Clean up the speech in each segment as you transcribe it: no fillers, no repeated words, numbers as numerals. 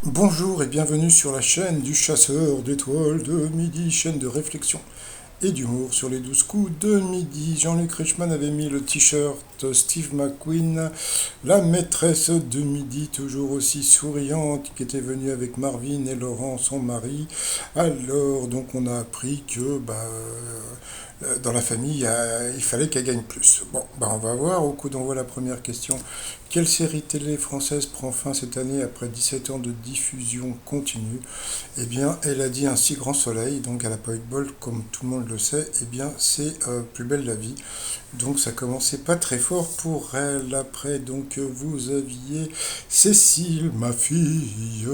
Bonjour et bienvenue sur la chaîne du chasseur d'étoiles de midi, chaîne de réflexion et d'humour sur les 12 coups de midi. Jean-Luc Reichmann avait mis le t-shirt Steve McQueen, la maîtresse de midi, toujours aussi souriante, qui était venue avec Marvin et Laurent, son mari. Alors, donc on a appris que dans la famille, il fallait qu'elle gagne plus. Bon, on va voir. Au coup d'envoi, la première question. Quelle série télé française prend fin cette année après 17 ans de diffusion continue? Eh bien, elle a dit un si grand soleil, donc elle n'a pas eu de bol, comme tout le monde le sait. Eh bien, c'est Plus belle la vie. Donc, ça commençait pas très fort pour elle. Après, donc, vous aviez Cécile, ma fille,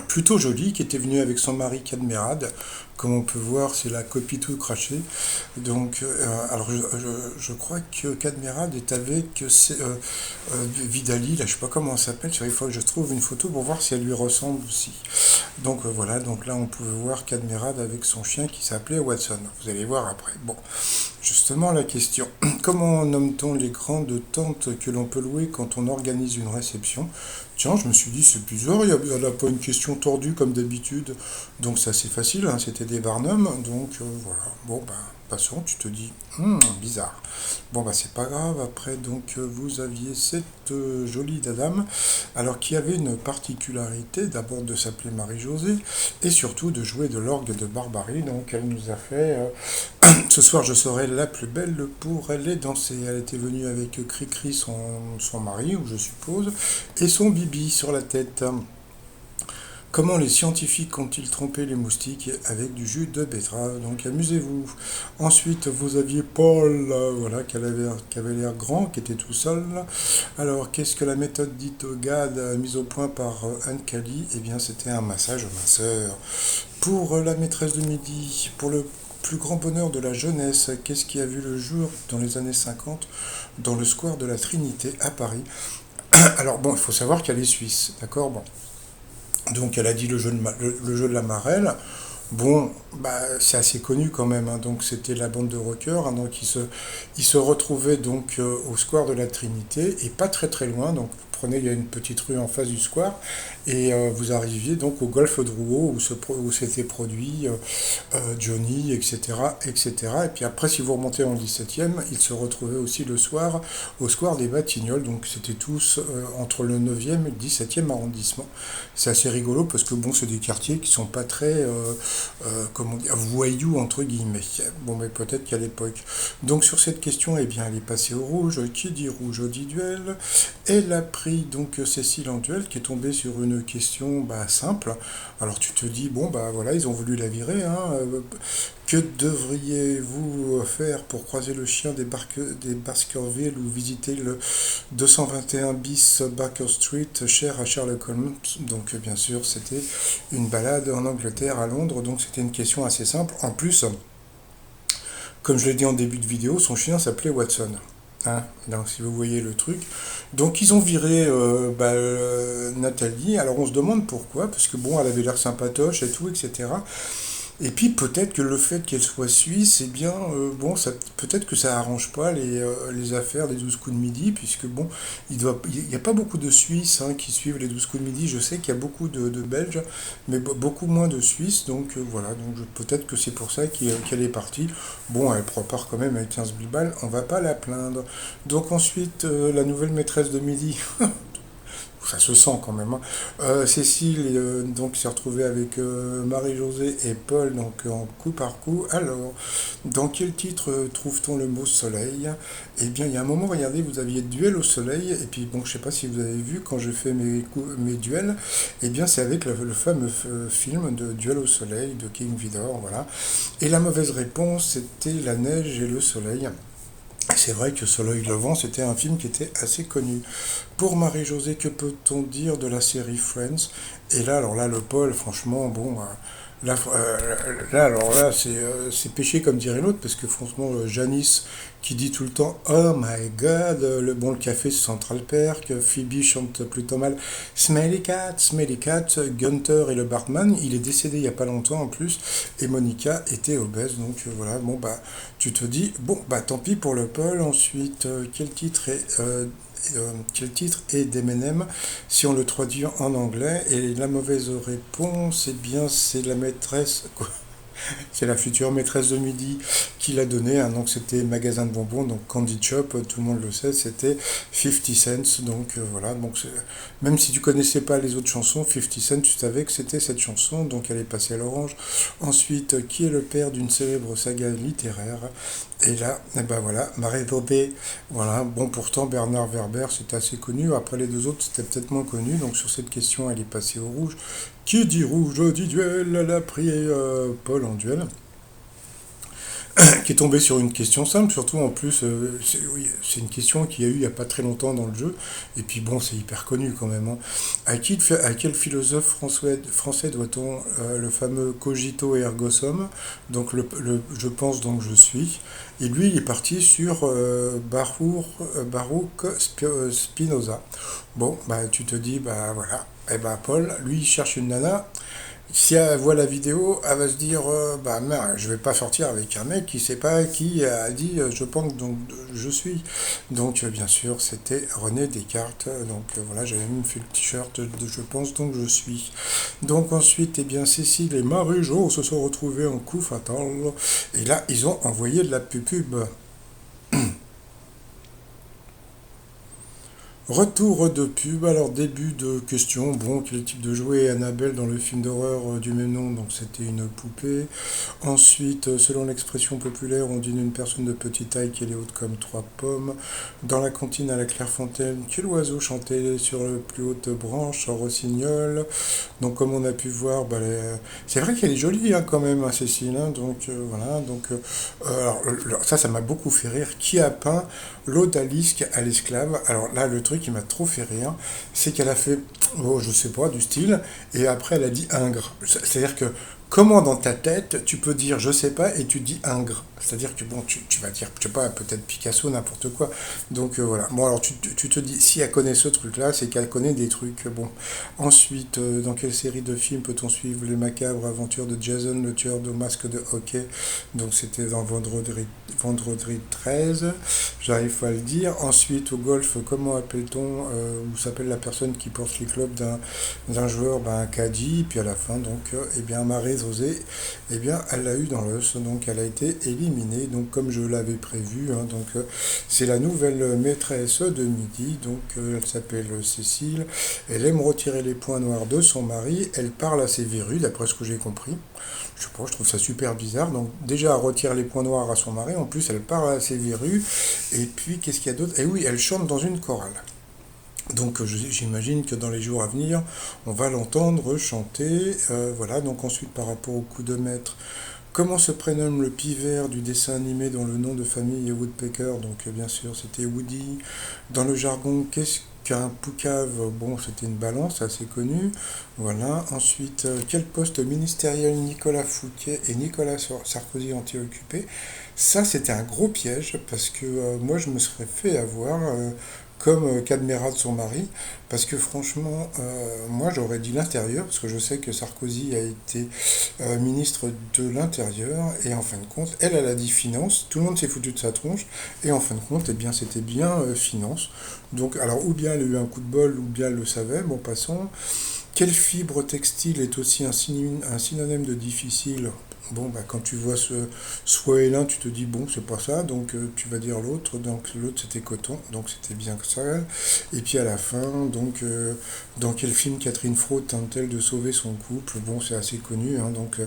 plutôt jolie, qui était venue avec son mari Cadmerade. Comme on peut voir, c'est la copie tout crachée. Donc, alors je crois que Cadmerade est avec Vidali, là je sais pas comment elle s'appelle, il faut que je trouve une photo pour voir si elle lui ressemble aussi. Donc voilà, donc là on pouvait voir Cadmerade avec son chien qui s'appelait Watson. Vous allez voir après. Bon, justement la question, comment nomme-t-on les grandes tentes que l'on peut louer quand on organise une réception? Tiens, je me suis dit, c'est bizarre, il n'y a pas une question tordue comme d'habitude. Donc c'est assez facile, hein, c'était des Barnum. Donc voilà. Bon, passons, tu te dis, bizarre. Bon, c'est pas grave. Après, donc vous aviez cette jolie dame, alors qui avait une particularité, d'abord de s'appeler Marie-Josée, et surtout de jouer de l'orgue de Barbarie. Donc elle nous a fait ce soir, je serai la plus belle pour aller danser. Elle était venue avec Cricri, son mari, ou je suppose, et son bibi sur la tête. Comment les scientifiques ont-ils trompé les moustiques avec du jus de betterave? Donc amusez-vous. Ensuite, vous aviez Paul, voilà, qui avait l'air grand, qui était tout seul. Alors, qu'est-ce que la méthode dite au GAD mise au point par Anne Cali? Eh bien, c'était un massage aux masseurs. Pour la maîtresse de midi, pour le plus grand bonheur de la jeunesse, qu'est-ce qui a vu le jour dans les années 50 dans le square de la Trinité à Paris? Alors bon, il faut savoir qu'elle est suisse, d'accord. Bon, donc elle a dit le jeu de la marelle. Bon, c'est assez connu quand même, hein. Donc c'était la bande de rockers, hein. Donc ils se retrouvaient donc au square de la Trinité et pas très très loin. Donc vous prenez, il y a une petite rue en face du square et vous arriviez donc au golfe de Rouault où s'était produit Johnny, etc., etc. Et puis après, si vous remontez en 17e, ils se retrouvaient aussi le soir au square des Batignolles. Donc c'était tous entre le 9e et le 17e arrondissement. C'est assez rigolo parce que bon, c'est des quartiers qui sont pas très comment dire, voyous entre guillemets. Bon, mais peut-être qu'à l'époque. Donc sur cette question, eh bien, elle est passée au rouge. Qui dit rouge dit duel. Elle a pris donc Cécile en duel, qui est tombée sur une question simple. Alors tu te dis, bon, voilà, ils ont voulu la virer, hein. Que devriez-vous faire pour croiser le chien des Baskerville ou visiter le 221 bis Baker Street, cher à Sherlock Holmes? Donc bien sûr, c'était une balade en Angleterre, à Londres, donc c'était une question assez simple. En plus, comme je l'ai dit en début de vidéo, son chien s'appelait Watson. Hein, donc si vous voyez le truc. Donc ils ont viré Nathalie. Alors on se demande pourquoi, parce que bon, elle avait l'air sympatoche et tout, etc. Et puis peut-être que le fait qu'elle soit suisse, eh bien, bon, peut-être que ça arrange pas les affaires des 12 coups de midi, puisque bon, il n'y a pas beaucoup de Suisses hein, qui suivent les 12 coups de midi. Je sais qu'il y a beaucoup de Belges, mais beaucoup moins de Suisses, donc voilà, donc peut-être que c'est pour ça qu'elle est partie. Bon, elle repart quand même avec 15 000 balles, on va pas la plaindre. Donc ensuite, la nouvelle maîtresse de midi, ça se sent quand même, hein. Cécile donc s'est retrouvée avec Marie-Josée et Paul donc en coup par coup. Alors, dans quel titre trouve-t-on le mot soleil? Eh bien, il y a un moment, regardez, vous aviez duel au soleil, et puis bon, je sais pas si vous avez vu quand je fais mes duels, eh bien, c'est avec le fameux film de Duel au soleil de King Vidor, voilà. Et la mauvaise réponse, c'était la neige et le soleil. C'est vrai que Soleil Levant, c'était un film qui était assez connu. Pour Marie-Josée, que peut-on dire de la série Friends? Et là, alors là, le Paul, franchement, bon, alors là, c'est péché comme dirait l'autre, parce que franchement, Janice qui dit tout le temps Oh my God, le café c'est Central Perk, Phoebe chante plutôt mal Smelly Cat, Gunther et le barman, il est décédé il y a pas longtemps en plus, et Monica était obèse, donc voilà, bon tu te dis, bon tant pis pour le Paul, ensuite, quel titre quel titre est d'Eminem si on le traduit en anglais? Et la mauvaise réponse, eh bien, c'est la maîtresse, c'est la future maîtresse de midi qui l'a donné, hein, donc c'était magasin de bonbons, donc Candy Shop, tout le monde le sait, c'était 50 Cent, donc voilà, donc même si tu connaissais pas les autres chansons, 50 Cent, tu savais que c'était cette chanson, donc elle est passée à l'orange. Ensuite, qui est le père d'une célèbre saga littéraire? Et là, eh ben voilà, Marie Bobet, voilà, bon pourtant Bernard Werber c'était assez connu, après les deux autres c'était peut-être moins connu, donc sur cette question elle est passée au rouge. Qui dit rouge dit duel, elle a pris Paul en duel, qui est tombé sur une question simple, surtout en plus, oui, c'est une question qu'il y a eu il n'y a pas très longtemps dans le jeu, et puis bon, c'est hyper connu quand même, hein. À quel philosophe français doit-on le fameux cogito ergo sum, donc je pense donc je suis, et lui il est parti sur Baruch Spinoza. Bon, bah tu te dis, bah voilà, et bah Paul, lui il cherche une nana. Si elle voit la vidéo, elle va se dire bah merde, je vais pas sortir avec un mec qui sait pas qui a dit je pense donc je suis. Donc bien sûr, c'était René Descartes. Donc voilà, j'avais même fait le t-shirt de je pense donc je suis. Donc ensuite, eh bien Cécile et Marie-Jo se sont retrouvés en coup fatal. Et là, ils ont envoyé de la pub. Retour de pub, alors début de question, bon, quel type de jouet est Annabelle dans le film d'horreur du même nom, donc c'était une poupée. Ensuite, selon l'expression populaire, on dit d'une personne de petite taille qu'elle est haute comme trois pommes. Dans la cantine à la Clairefontaine, quel oiseau chantait sur la plus haute branche, en rossignol. Donc comme on a pu voir, bah, c'est vrai qu'elle est jolie hein, quand même, hein, Cécile, hein, donc voilà, donc alors, ça m'a beaucoup fait rire. Qui a peint l'odalisque à l'esclave? Alors là, le truc qui m'a trop fait rire, c'est qu'elle a fait, oh, je sais pas, du style, et après elle a dit ingre. C'est-à-dire que comment dans ta tête tu peux dire je sais pas et tu dis ingre? C'est-à-dire que bon, tu vas dire, je sais pas, peut-être Picasso, n'importe quoi. Donc voilà. Bon, alors tu te dis, si elle connaît ce truc-là, c'est qu'elle connaît des trucs. Bon. Ensuite, dans quelle série de films peut-on suivre les macabres aventures de Jason, le tueur de masque de hockey? Donc c'était dans Vendredi 13, j'arrive pas à le dire. Ensuite, au golf, comment appelle-t-on, où s'appelle la personne qui porte les clubs d'un joueur? Ben, un caddie. Puis à la fin, donc, eh bien, Marie-Josée, eh bien, elle l'a eu dans l'os, donc elle a été éliminée, donc comme je l'avais prévu, hein, donc c'est la nouvelle maîtresse de midi, donc elle s'appelle Cécile, elle aime retirer les points noirs de son mari, elle parle à ses verrues, d'après ce que j'ai compris. Je sais pas, je trouve ça super bizarre. Donc déjà, elle retire les points noirs à son mari, en plus elle parle à ses verrues, et puis qu'est-ce qu'il y a d'autre? Et oui, elle chante dans une chorale. Donc j'imagine que dans les jours à venir, on va l'entendre chanter. Voilà, donc ensuite par rapport au coup de maître, comment se prénomme le pivert du dessin animé dont le nom de famille est Woodpecker? Donc bien sûr c'était Woody. Dans le jargon, qu'est-ce qu'un poucave? Bon, c'était une balance assez connue. Voilà. Ensuite, quel poste ministériel Nicolas Fouquet et Nicolas Sarkozy ont-ils occupé? Ça, c'était un gros piège parce que moi, je me serais fait avoir comme Cadmérat de son mari, parce que franchement, moi j'aurais dit l'intérieur, parce que je sais que Sarkozy a été ministre de l'Intérieur, et en fin de compte, elle a dit finance, tout le monde s'est foutu de sa tronche, et en fin de compte, eh bien c'était bien finance. Donc, alors, ou bien elle a eu un coup de bol, ou bien elle le savait, bon, passons. Quelle fibre textile est aussi un synonyme de difficile? Bon, bah, quand tu vois ce soit et l'un, tu te dis, bon, c'est pas ça, donc tu vas dire l'autre, donc l'autre c'était coton, donc c'était bien que ça. Et puis à la fin, donc, dans quel film Catherine Fro tente-t-elle de sauver son couple? Bon, c'est assez connu, hein, donc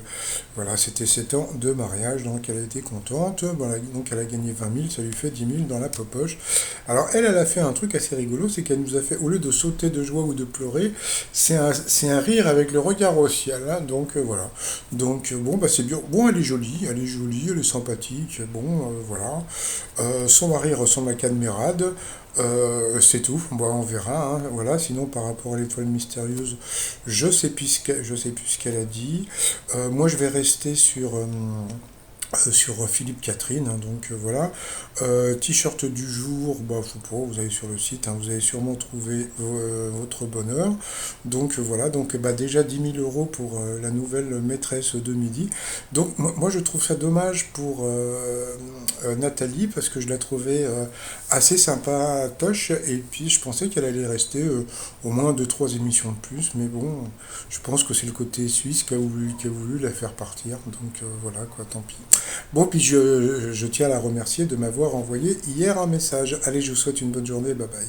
voilà, c'était 7 ans de mariage, donc elle a été contente, voilà, donc elle a gagné 20 000, ça lui fait 10 000 dans la popoche. Alors elle a fait un truc assez rigolo, c'est qu'elle nous a fait, au lieu de sauter de joie ou de pleurer, c'est un rire avec le regard au ciel, hein, donc voilà. Donc bon, bah c'est bien. Bon, elle est jolie, elle est sympathique. Bon, voilà. Son mari ressemble à Cadmerade. C'est tout. Bon, on verra, hein, voilà. Sinon, par rapport à l'étoile mystérieuse, je sais plus ce qu'elle a dit. Moi, je vais rester sur sur Philippe Catherine, hein, donc voilà. T-shirt du jour, bah, faut pas, vous allez sur le site, hein, vous allez sûrement trouver votre bonheur. Donc voilà, donc bah, déjà 10 000 € pour la nouvelle maîtresse de midi. Donc moi je trouve ça dommage pour Nathalie parce que je la trouvais assez sympa, toche, et puis je pensais qu'elle allait rester au moins deux trois émissions de plus, mais bon, je pense que c'est le côté suisse qui a voulu la faire partir, donc voilà quoi, tant pis. Bon, puis je tiens à la remercier de m'avoir envoyé hier un message. Allez, je vous souhaite une bonne journée, bye bye.